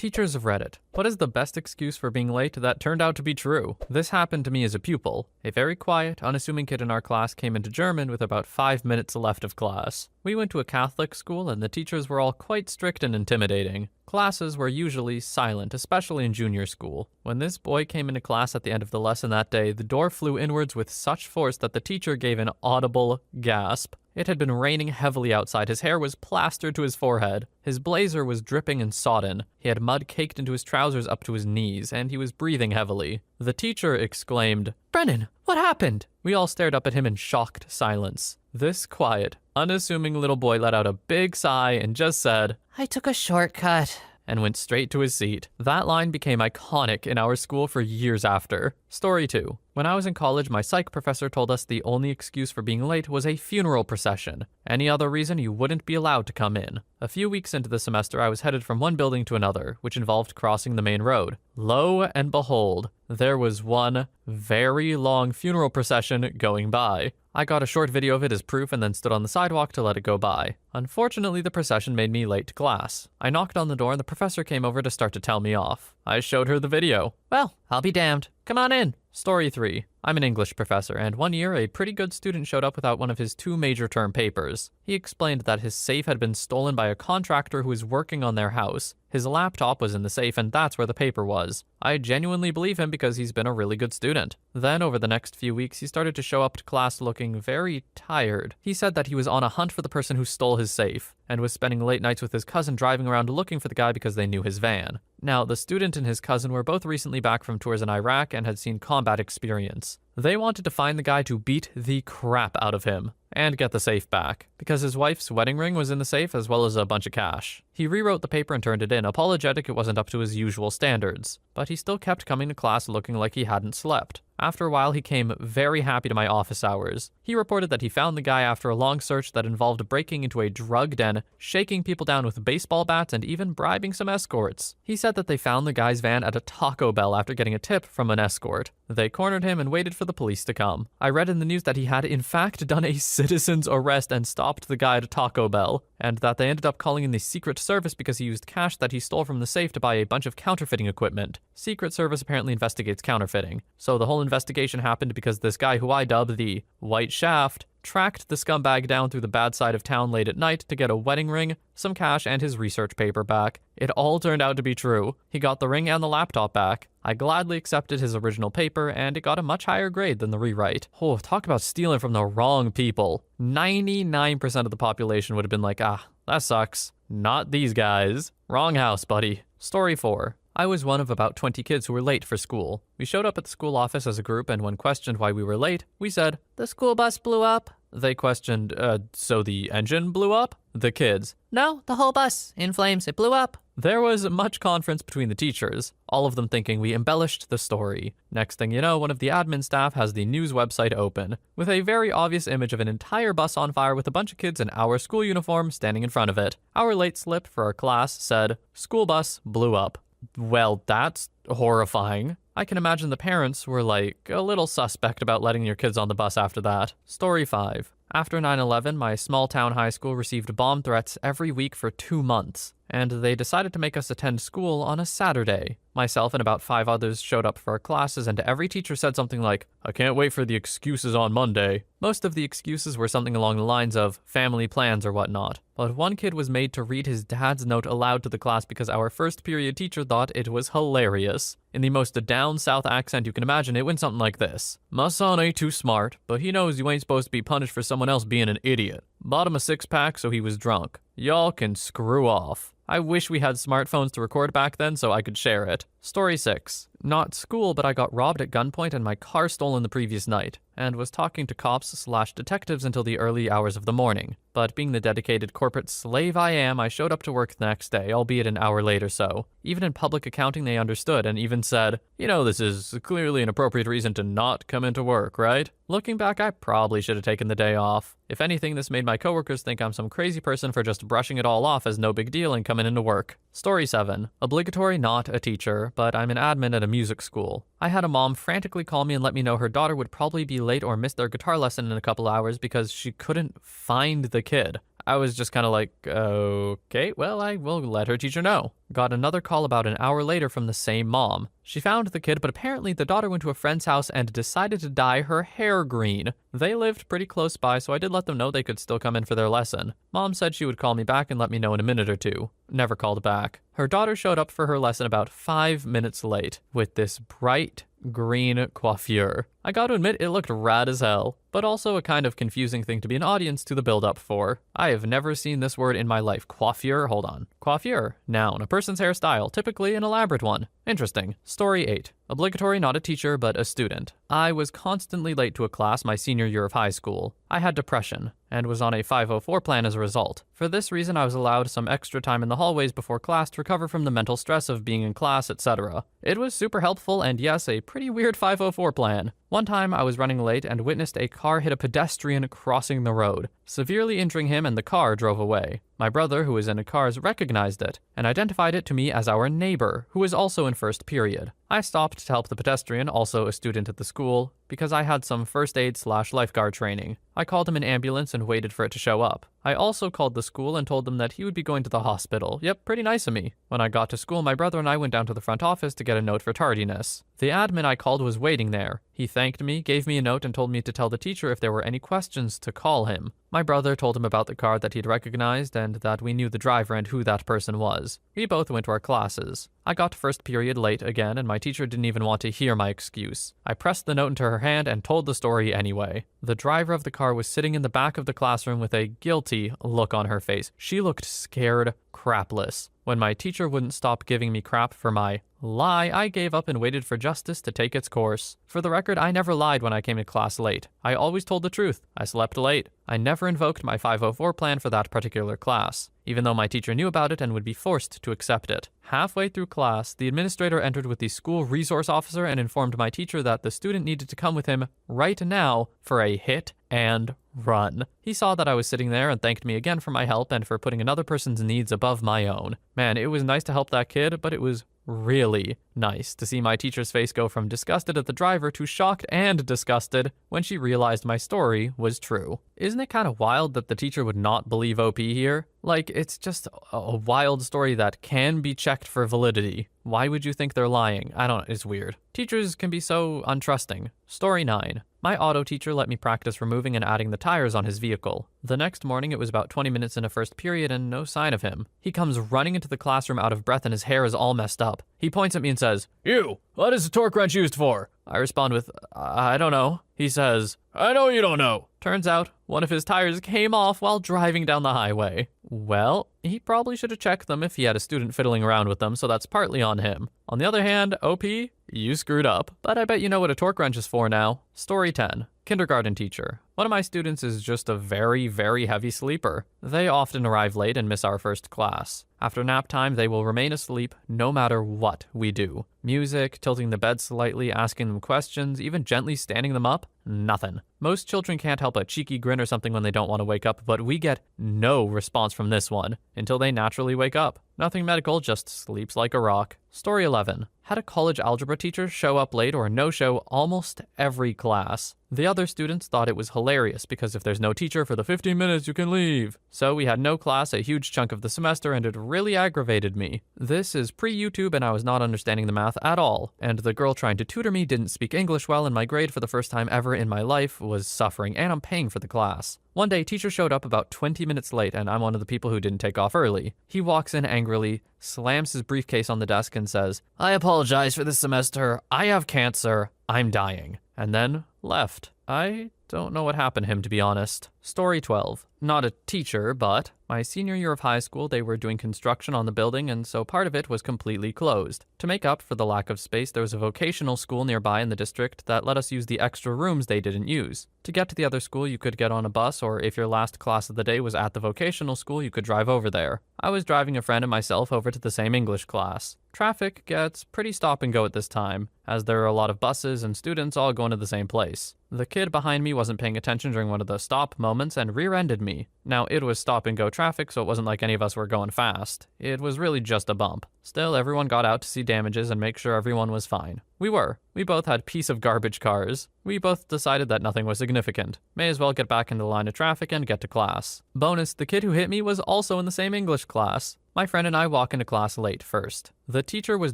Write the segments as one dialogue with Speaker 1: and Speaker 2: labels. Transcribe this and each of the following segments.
Speaker 1: Teachers of Reddit, what is the best excuse for being late that turned out to be true? This happened to me as a pupil. A very quiet, unassuming kid in our class came into German with about 5 minutes left of class. We went to a Catholic school and the teachers were all quite strict and intimidating. Classes were usually silent, especially in junior school. When this boy came into class at the end of the lesson that day, the door flew inwards with such force that the teacher gave an audible gasp. It had been raining heavily outside. His hair was plastered to his forehead. His blazer was dripping and sodden. He had mud caked into his trousers up to his knees, and he was breathing heavily. The teacher exclaimed, "Brennan, what happened?" We all stared up at him in shocked silence. This quiet, unassuming little boy let out a big sigh and just said,
Speaker 2: "I took a shortcut,"
Speaker 1: and went straight to his seat. That line became iconic in our school for years after. Story 2. When I was in college, my psych professor told us the only excuse for being late was a funeral procession. Any other reason, you wouldn't be allowed to come in. A few weeks into the semester, I was headed from one building to another, which involved crossing the main road. Lo and behold, there was one very long funeral procession going by. I got a short video of it as proof and then stood on the sidewalk to let it go by. Unfortunately, the procession made me late to class. I knocked on the door and the professor came over to start to tell me off. I showed her the video. "Well, I'll be damned. Come on in." Story 3. I'm an English professor, and one year a pretty good student showed up without one of his 2 major term papers. He explained that his safe had been stolen by a contractor who was working on their house. His laptop was in the safe, and that's where the paper was. I genuinely believe him because he's been a really good student. Then, over the next few weeks, he started to show up to class looking very tired. He said that he was on a hunt for the person who stole his safe, and was spending late nights with his cousin driving around looking for the guy because they knew his van. Now, the student and his cousin were both recently back from tours in Iraq and had seen combat experience. They wanted to find the guy to beat the crap out of him and get the safe back, because his wife's wedding ring was in the safe as well as a bunch of cash. He rewrote the paper and turned it in, apologetic it wasn't up to his usual standards, but he still kept coming to class looking like he hadn't slept. After a while, he came very happy to my office hours. He reported that he found the guy after a long search that involved breaking into a drug den, shaking people down with baseball bats, and even bribing some escorts. He said that they found the guy's van at a Taco Bell after getting a tip from an escort. They cornered him and waited for the police to come. I read in the news that he had in fact done a citizen's arrest and stopped the guy at Taco Bell, and that they ended up calling in the Secret Service because he used cash that he stole from the safe to buy a bunch of counterfeiting equipment. Secret Service apparently investigates counterfeiting, so the whole investigation happened because this guy, who I dub the White Shaft, tracked the scumbag down through the bad side of town late at night to get a wedding ring, some cash, and his research paper back. It all turned out to be true. He got the ring and the laptop back. I gladly accepted his original paper, and it got a much higher grade than the rewrite. Oh, talk about stealing from the wrong people. 99% of the population would have been like, ah, that sucks. Not these guys. Wrong house, buddy. Story 4. I was one of about 20 kids who were late for school. We showed up at the school office as a group, and when questioned why we were late, we said, "The school bus blew up." They questioned, so the engine blew up? The kids, "No, the whole bus, in flames, it blew up." There was much conference between the teachers, all of them thinking we embellished the story. Next thing you know, one of the admin staff has the news website open, with a very obvious image of an entire bus on fire with a bunch of kids in our school uniform standing in front of it. Our late slip for our class said, "School bus blew up." Well, that's horrifying. I can imagine the parents were like a little suspect about letting your kids on the bus after that. Story 5. After 9/11, my small town high school received bomb threats every week for 2 months, and they decided to make us attend school on a Saturday. Myself and about 5 others showed up for our classes, and every teacher said something like, "I can't wait for the excuses on Monday." Most of the excuses were something along the lines of family plans or whatnot, but one kid was made to read his dad's note aloud to the class because our first period teacher thought it was hilarious. In the most down south accent you can imagine, it went something like this. "My son ain't too smart, but he knows you ain't supposed to be punished for someone else being an idiot. Bought him a 6-pack so he was drunk. Y'all can screw off." I wish we had smartphones to record back then so I could share it. Story 6. Not school, but I got robbed at gunpoint and my car stolen the previous night, and was talking to cops/detectives until the early hours of the morning. But being the dedicated corporate slave I am, I showed up to work the next day, albeit an hour late or so. Even in public accounting they understood and even said, "You know, this is clearly an appropriate reason to not come into work, right?" Looking back, I probably should have taken the day off. If anything, this made my coworkers think I'm some crazy person for just brushing it all off as no big deal and coming into work. Story 7. Obligatory not a teacher, but I'm an admin at a music school. I had a mom frantically call me and let me know her daughter would probably be late or miss their guitar lesson in a couple hours because she couldn't find the kid. I was just kind of like, okay, well, I will let her teacher know. Got another call about an hour later from the same mom. She found the kid, but apparently the daughter went to a friend's house and decided to dye her hair green. They lived pretty close by, so I did let them know they could still come in for their lesson. Mom said she would call me back and let me know in a minute or two. Never called back. Her daughter showed up for her lesson about 5 minutes late with this bright green coiffure. I gotta admit, it looked rad as hell, but also a kind of confusing thing to be an audience to the build-up for. I have never seen this word in my life. Coiffure? Hold on. Coiffure. Noun. A person's hairstyle, typically an elaborate one. Interesting. Story 8. Obligatory, not a teacher, but a student. I was constantly late to a class my senior year of high school. I had depression, and was on a 504 plan as a result. For this reason, I was allowed some extra time in the hallways before class to recover from the mental stress of being in class, etc. It was super helpful, and yes, a pretty weird 504 plan. One time, I was running late and witnessed a car hit a pedestrian crossing the road, severely injuring him, and the car drove away. My brother, who was in the cars, recognized it and identified it to me as our neighbor, who was also in first period. I stopped to help the pedestrian, also a student at the school, because I had some first aid/lifeguard training. I called him an ambulance and waited for it to show up. I also called the school and told them that he would be going to the hospital. Yep, pretty nice of me. When I got to school, my brother and I went down to the front office to get a note for tardiness. The admin I called was waiting there. He thanked me, gave me a note, and told me to tell the teacher if there were any questions to call him. My brother told him about the car that he'd recognized and that we knew the driver and who that person was. We both went to our classes. I got to first period late again, and my teacher didn't even want to hear my excuse. I pressed the note into her hand and told the story anyway. The driver of the car was sitting in the back of the classroom with a guilty look on her face. She looked scared crapless. When my teacher wouldn't stop giving me crap for my lie, I gave up and waited for justice to take its course. For the record, I never lied when I came to class late. I always told the truth. I slept late. I never invoked my 504 plan for that particular class, even though my teacher knew about it and would be forced to accept it. Halfway through class, the administrator entered with the school resource officer and informed my teacher that the student needed to come with him right now for a hit and run. He saw that I was sitting there and thanked me again for my help and for putting another person's needs above my own. Man, it was nice to help that kid, but it was really nice to see my teacher's face go from disgusted at the driver to shocked and disgusted when she realized my story was true. Isn't it kind of wild that the teacher would not believe OP here? Like, it's just a wild story that can be checked for validity. Why would you think they're lying? I don't know, it's weird. Teachers can be so untrusting. Story 9. My auto teacher let me practice removing and adding the tires on his vehicle. The next morning, it was about 20 minutes into first period and no sign of him. He comes running into the classroom out of breath and his hair is all messed up. He points at me and says, "You, what is the torque wrench used for?" I respond with, I don't know. He says, "I know you don't know." Turns out, one of his tires came off while driving down the highway. Well, he probably should have checked them if he had a student fiddling around with them, so that's partly on him. On the other hand, OP, you screwed up. But I bet you know what a torque wrench is for now. Story 10. Kindergarten teacher. One of my students is just a very, very heavy sleeper. They often arrive late and miss our first class. After nap time, they will remain asleep no matter what we do. Music, tilting the bed slightly, asking them questions, even gently standing them up, nothing. Most children can't help a cheeky grin or something when they don't want to wake up, but we get no response from this one until they naturally wake up. Nothing medical, just sleeps like a rock. Story 11. Had a college algebra teacher show up late or no-show almost every class. The other students thought it was hilarious because if there's no teacher for the 15 minutes, you can leave. So we had no class a huge chunk of the semester and it really aggravated me. This is pre-YouTube and I was not understanding the math at all. And the girl trying to tutor me didn't speak English well and my grade for the first time ever in my life was suffering and I'm paying for the class. One day, teacher showed up about 20 minutes late and I'm one of the people who didn't take off early. He walks in angrily, slams his briefcase on the desk and says, "I apologize for this semester. I have cancer. I'm dying." And then left. I don't know what happened to him, to be honest. Story 12. Not a teacher, but my senior year of high school, they were doing construction on the building, and so part of it was completely closed. To make up for the lack of space, there was a vocational school nearby in the district that let us use the extra rooms they didn't use. To get to the other school, you could get on a bus, or if your last class of the day was at the vocational school, you could drive over there. I was driving a friend and myself over to the same English class. Traffic gets pretty stop and go at this time, as there are a lot of buses and students all going to the same place. The kid behind me wasn't paying attention during one of the stop moments and rear-ended me. Now, it was stop and go traffic, so it wasn't like any of us were going fast. It was really just a bump. Still, everyone got out to see damages and make sure everyone was fine. We were. We both had piece of garbage cars. We both decided that nothing was significant. May as well get back into the line of traffic and get to class. Bonus, the kid who hit me was also in the same English class. My friend and I walk into class late first. The teacher was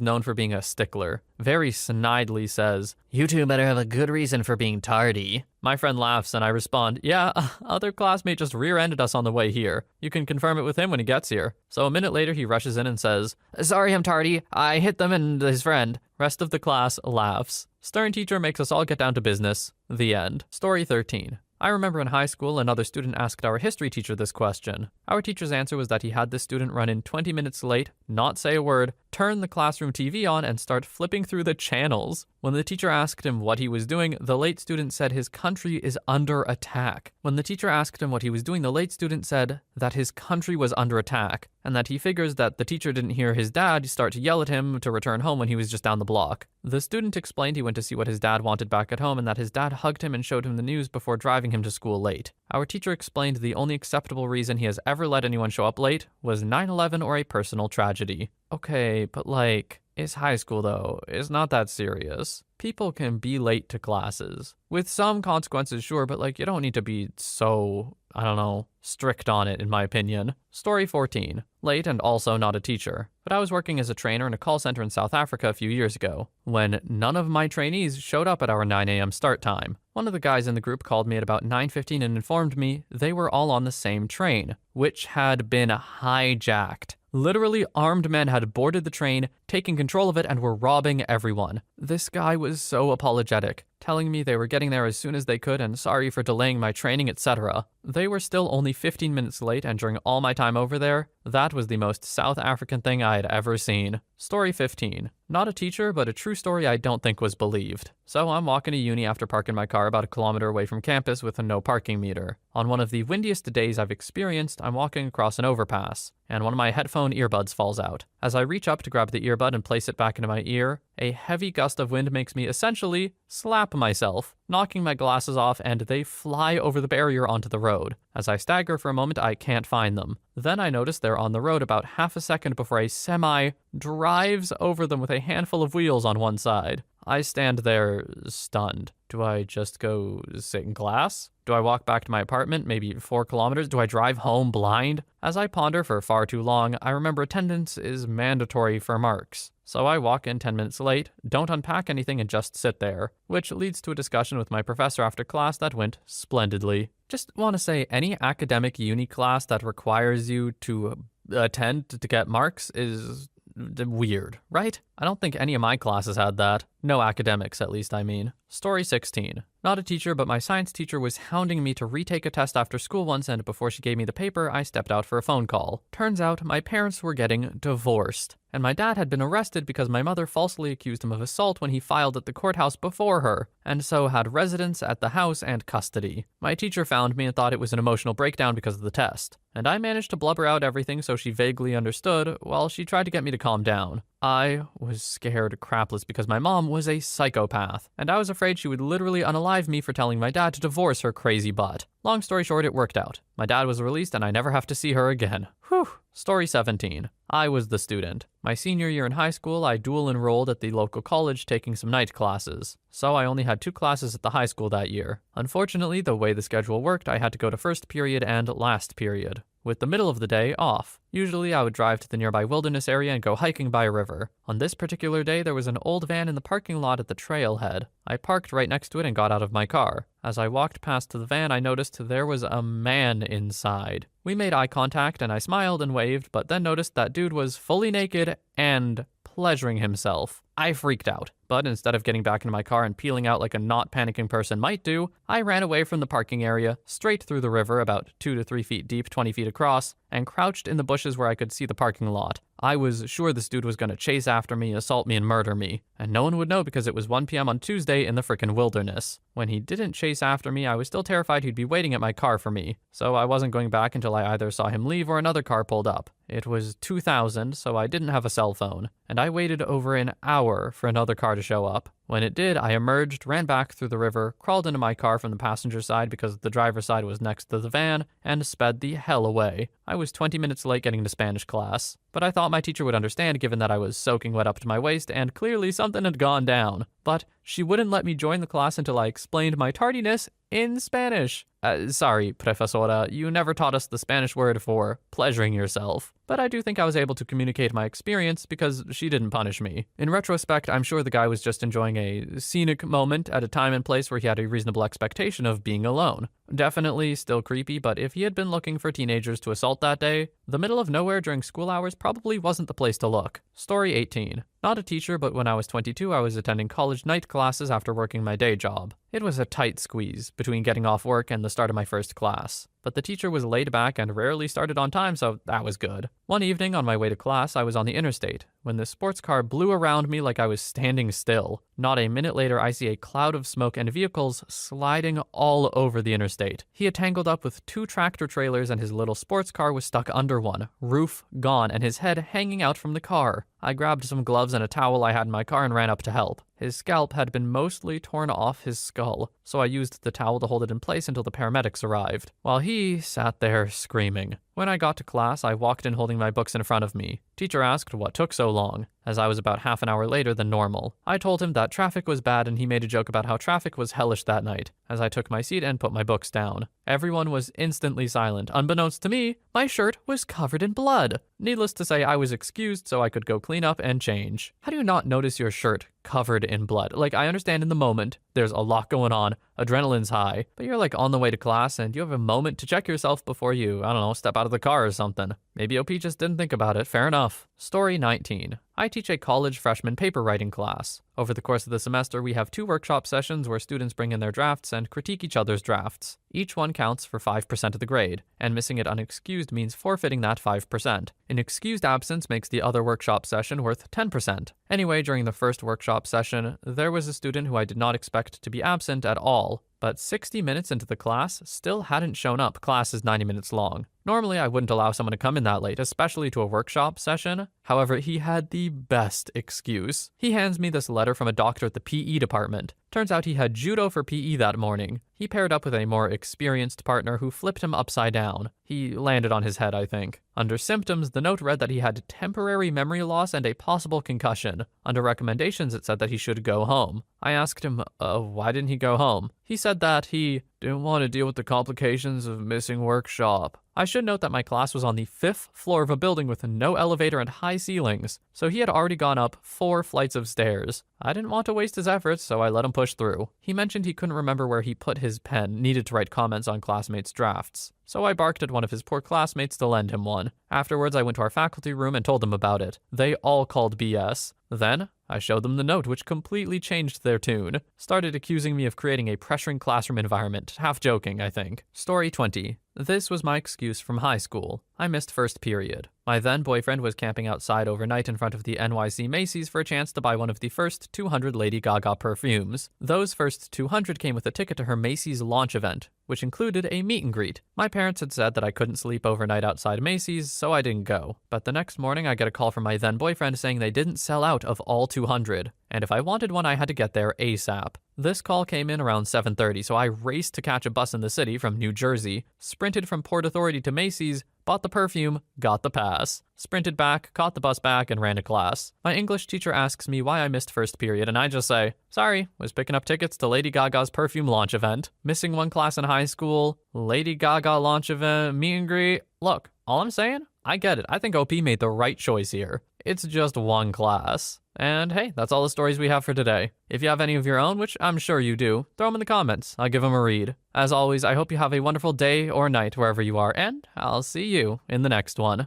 Speaker 1: known for being a stickler. Very snidely says, "You two better have a good reason for being tardy." My friend laughs and I respond, "Yeah, other classmate just rear-ended us on the way here. You can confirm it with him when he gets here." So a minute later he rushes in and says, "Sorry I'm tardy. I hit them and his friend." Rest of the class laughs. Stern teacher makes us all get down to business. The end. Story 13. I remember in high school, another student asked our history teacher this question. Our teacher's answer was that he had this student run in 20 minutes late, not say a word, turn the classroom TV on, and start flipping through the channels. When the teacher asked him what he was doing, the late student said his country is under attack. When the teacher asked him what he was doing, the late student said that his country was under attack, and that he figures that the teacher didn't hear his dad start to yell at him to return home when he was just down the block. The student explained he went to see what his dad wanted back at home and that his dad hugged him and showed him the news before driving him to school late. Our teacher explained the only acceptable reason he has ever let anyone show up late was 9/11 or a personal tragedy. Okay, but it's high school though. It's not that serious. People can be late to classes. With some consequences, sure, but you don't need to be so, strict on it, in my opinion. Story 14. Late and also not a teacher. But I was working as a trainer in a call center in South Africa a few years ago, when none of my trainees showed up at our 9 a.m. start time. One of the guys in the group called me at about 9:15 and informed me they were all on the same train, which had been hijacked. Literally, armed men had boarded the train, taken control of it, and were robbing everyone. This guy was so apologetic, telling me they were getting there as soon as they could and sorry for delaying my training, etc. They were still only 15 minutes late, and during all my time over there, that was the most South African thing I had ever seen. Story 15. Not a teacher, but a true story I don't think was believed. So I'm walking to uni after parking my car about a kilometer away from campus with a no parking meter. On one of the windiest days I've experienced, I'm walking across an overpass, and one of my headphone earbuds falls out. As I reach up to grab the earbud and place it back into my ear, a heavy gust of wind makes me essentially slap myself, knocking my glasses off, and they fly over the barrier onto the road. As I stagger for a moment, I can't find them. Then I notice they're on the road about half a second before a semi drives over them with a handful of wheels on one side. I stand there stunned. Do I just go sit in class? Do I walk back to my apartment, maybe 4 kilometers? Do I drive home blind? As I ponder for far too long, I remember attendance is mandatory for marks. So I walk in 10 minutes late, don't unpack anything, and just sit there, which leads to a discussion with my professor after class that went splendidly. Just want to say, any academic uni class that requires you to attend to get marks is weird, right? I don't think any of my classes had that. No academics, at least, I mean. Story 16. Not a teacher, but my science teacher was hounding me to retake a test after school once, and before she gave me the paper, I stepped out for a phone call. Turns out, my parents were getting divorced, and my dad had been arrested because my mother falsely accused him of assault when he filed at the courthouse before her, and so had residence at the house and custody. My teacher found me and thought it was an emotional breakdown because of the test, and I managed to blubber out everything so she vaguely understood while she tried to get me to calm down. I was scared crapless because my mom was a psychopath, and I was afraid she would literally unalive me for telling my dad to divorce her crazy butt. Long story short, it worked out. My dad was released and I never have to see her again. Whew. Story 17. I was the student. My senior year in high school, I dual enrolled at the local college taking some night classes. So I only had 2 classes at the high school that year. Unfortunately, the way the schedule worked, I had to go to first period and last period, with the middle of the day off. Usually I would drive to the nearby wilderness area and go hiking by a river. On this particular day, there was an old van in the parking lot at the trailhead. I parked right next to it and got out of my car. As I walked past the van, I noticed there was a man inside. We made eye contact and I smiled and waved, but then noticed that dude was fully naked and pleasuring himself. I freaked out, but instead of getting back into my car and peeling out like a not panicking person might do, I ran away from the parking area, straight through the river about 2 to 3 feet deep, 20 feet across, and crouched in the bushes where I could see the parking lot. I was sure this dude was going to chase after me, assault me, and murder me, and no one would know because it was 1 p.m. on Tuesday in the frickin' wilderness. When he didn't chase after me, I was still terrified he'd be waiting at my car for me, so I wasn't going back until I either saw him leave or another car pulled up. It was 2000, so I didn't have a cell phone, and I waited over an hour hour for another car to show up. When it did, I emerged, ran back through the river, crawled into my car from the passenger side because the driver's side was next to the van, and sped the hell away. I was 20 minutes late getting to Spanish class, but I thought my teacher would understand given that I was soaking wet up to my waist and clearly something had gone down. But she wouldn't let me join the class until I explained my tardiness in Spanish. Sorry, profesora, you never taught us the Spanish word for pleasuring yourself. But I do think I was able to communicate my experience because she didn't punish me. In retrospect, I'm sure the guy was just enjoying a scenic moment at a time and place where he had a reasonable expectation of being alone. Definitely still creepy, but if he had been looking for teenagers to assault that day, the middle of nowhere during school hours probably wasn't the place to look. Story 18. Not a teacher, but when I was 22, I was attending college night classes after working my day job. It was a tight squeeze between getting off work and the start of my first class. But the teacher was laid back and rarely started on time, so that was good. One evening on my way to class, I was on the interstate when the sports car blew around me like I was standing still. Not a minute later, I see a cloud of smoke and vehicles sliding all over the interstate. He had tangled up with 2 tractor trailers and his little sports car was stuck under one, roof gone, and his head hanging out from the car. I grabbed some gloves and a towel I had in my car and ran up to help. His scalp had been mostly torn off his skull, so I used the towel to hold it in place until the paramedics arrived, while he sat there screaming. When I got to class, I walked in holding my books in front of me. Teacher asked what took so long, as I was about half an hour later than normal. I told him that traffic was bad and he made a joke about how traffic was hellish that night, as I took my seat and put my books down. Everyone was instantly silent. Unbeknownst to me, my shirt was covered in blood. Needless to say, I was excused so I could go clean up and change. How do you not notice your shirt covered in blood? Like, I understand in the moment, there's a lot going on, adrenaline's high, but you're like on the way to class and you have a moment to check yourself before you, I don't know, step out of the car or something. Maybe OP just didn't think about it, fair enough. Story 19. I teach a college freshman paper writing class. Over the course of the semester, we have 2 workshop sessions where students bring in their drafts and critique each other's drafts. Each one counts for 5% of the grade, and missing it unexcused means forfeiting that 5%. An excused absence makes the other workshop session worth 10%. Anyway, during the first workshop session, there was a student who I did not expect to be absent at all, but 60 minutes into the class still hadn't shown up. Class is 90 minutes long. Normally, I wouldn't allow someone to come in that late, especially to a workshop session. However, he had the best excuse. He hands me this letter from a doctor at the PE department. Turns out he had judo for PE that morning. He paired up with a more experienced partner who flipped him upside down. He landed on his head, I think. Under symptoms, the note read that he had temporary memory loss and a possible concussion. Under recommendations, it said that he should go home. I asked him, why didn't he go home? He said that he didn't want to deal with the complications of missing workshop. I should note that my class was on the 5th floor of a building with no elevator and high ceilings, so he had already gone up 4 flights of stairs. I didn't want to waste his efforts, so I let him push through. He mentioned he couldn't remember where he put his pen, needed to write comments on classmates' drafts. So I barked at one of his poor classmates to lend him one. Afterwards, I went to our faculty room and told them about it. They all called BS. Then, I showed them the note, which completely changed their tune. Started accusing me of creating a pressuring classroom environment. Half joking, I think. Story 20. This was my excuse from high school. I missed first period. My then boyfriend was camping outside overnight in front of the NYC Macy's for a chance to buy one of the first 200 Lady Gaga perfumes. Those first 200 came with a ticket to her Macy's launch event, which included a meet and greet. My parents had said that I couldn't sleep overnight outside Macy's, so I didn't go. But the next morning, I get a call from my then boyfriend saying they didn't sell out of all 200, and if I wanted one, I had to get there ASAP. This call came in around 7:30, so I raced to catch a bus in the city from New Jersey, sprinted from Port Authority to Macy's, bought the perfume, got the pass, sprinted back, caught the bus back, and ran to class. My English teacher asks me why I missed first period, and I just say, sorry, was picking up tickets to Lady Gaga's perfume launch event. Missing one class in high school, Lady Gaga launch event, meet and greet. Look, all I'm saying, I get it. I think OP made the right choice here. It's just one class. And hey, that's all the stories we have for today. If you have any of your own, which I'm sure you do, throw them in the comments. I'll give them a read. As always, I hope you have a wonderful day or night wherever you are, and I'll see you in the next one.